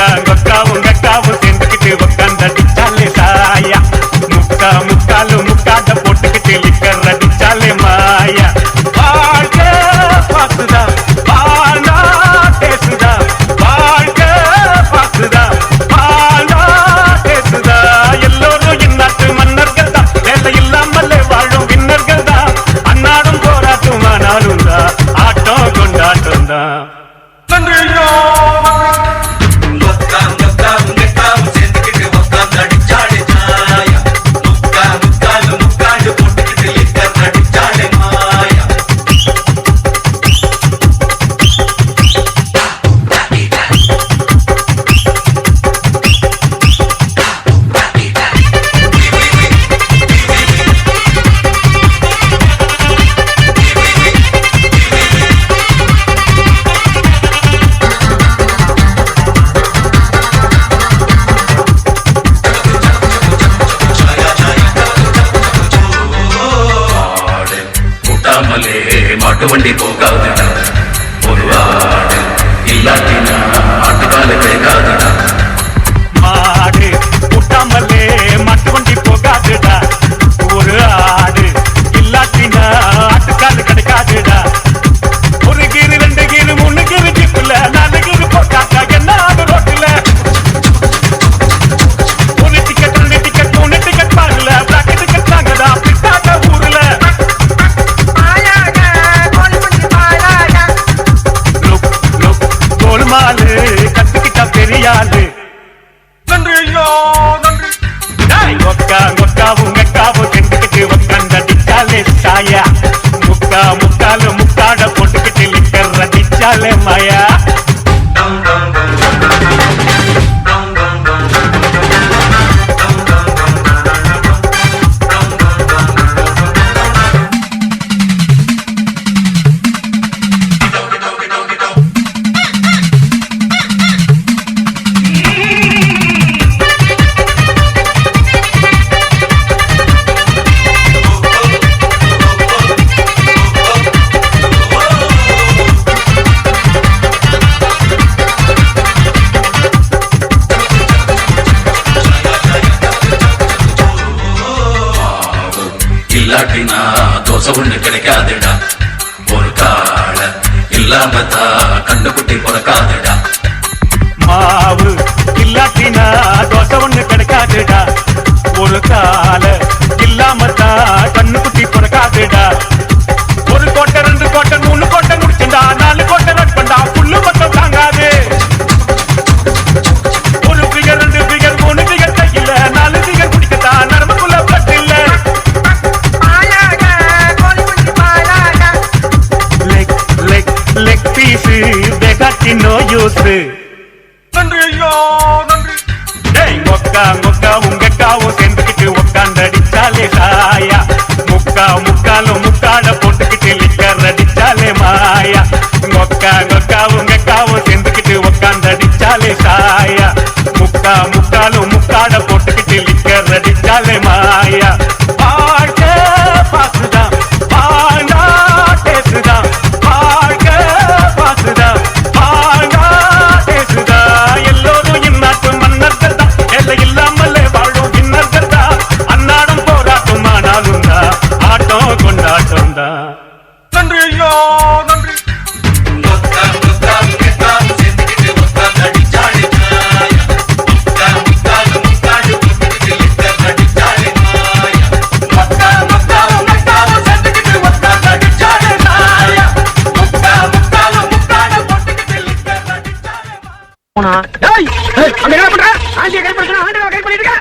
கொக்கா கொக்காவும் கக்காவும் சேர்ந்துக்கிட்டு உட்காந்து அடிச்சாலே சாயா முக்கா முக்காலு முக்காட்ட போட்டுக்கிட்டு லிக்கர் அடிச்சாலே மாயா வாழ்க்கை பாசுதா வாழ்னா பேசுதா வாழ்க்கை பாசுதா வாழ்னா பேசுதா எல்லோரும் இந்நாட்டு மன்னர்கள் தான் வேலை இல்லாமல் வாழும் விண்ணர்கள் தான் அன்னாடும் போராட்டும் ஆனாலும் தான் ஆட்டம் கொண்டாட்டம் தான் மாட்டு வண்டி போகாதுடா ஒரு ஆடு இல்லாட்டினா ஆட்டுக்கால கிடைக்காதுடா மாடு முட்டாமலே மாட்டு வண்டி போகாதுடா ஒரு ஆடு இல்லாட்டினா ஆட்டுக்கால கிடைக்காதுடா ஒரு கீரு ரெண்டு கீரு மூணு கீரு ஜிப்புல நாலு கீரு போட்டாக்கா என்ன ஆடு ரோட்டுல ஒரு டிக்கெட் ரெண்டு டிக்கெட் மூணு டிக்கெட் பாருல பிளாக் டிக்கெட் தாங்கடா பிட்டாக்க ஊர்ல கோல்மாலு கத்துக்கிட்டா பெரியாளு கொக்கா கொக்காவும் கக்காவும் செஞ்சுக்கிட்டு உட்காந்து அடிச்சாலே சாயா முக்கா முக்காலு முக்காட போட்டுக்கிட்டு லிக்கர் அடிச்சாலே மாயா இல்லாட்டினா தோசை ஒண்ணு கிடைக்காதுடா ஒரு கால இல்லாமத்தா கண்டுகுட்டி பிறக்காதுடா மாவு இல்லாட்டினா தோசை ஒண்ணு கிடைக்காதுடா ஒரு கால இல்லாமத்தா கண்ணுக்குட்டி பிறக்காதுடா ஒரு கோட்டை ரெண்டு கோட்டை மூணு கோட்டை முடிச்சுண்டா நாலு கோட்டை நட் பண்ணா புல்லு மட்டும் தாங்காது ஒரு பிகர் ரெண்டு பிகர் மூணு பிகர் கையில நாலு பிகர் குடிக்கட்டா நரம்புக்குள்ள பட்டு இல்ல லெக் பீஸ் வெகாட்டி நோ யூஸ் கொக்கா கொக்காவும் கக்காவும் சேர்ந்துக்கிட்டு உட்காந்து அடிச்சாலே சாயா முக்கா முக்காலும் முக்காட போட்டுக்கிட்டு லிக்கர் அடிச்சாலே மாயா கொக்கா கொக்காவும் கக்காவும் சேர்ந்துக்கிட்டு உட்காந்து அடிச்சாலே சாயா முக்கா முக்காலும் முக்காட போட்டுக்கிட்டு லிக்கர் அடிச்சாலே மாயா வாழ்க்கை பாசுதா வாழ்னா பேசுதா வாழ்க்கை பாசுதா வாழ்னா பேசுதா எல்லோரும் இந்நாட்டு மன்னர்கள் தான் எல்லை இல்லாமலே வாழும் விண்ணர்கள் தான் அன்னாடும் போராட்டும் ஆனாலும் தான் ஆட்டம் கொண்டாட்டம் தான் அங்க என்ன பண்ற? ஆண்டியை கைப்பற்ற ஆண்டியை கைப்பற்றிட்டு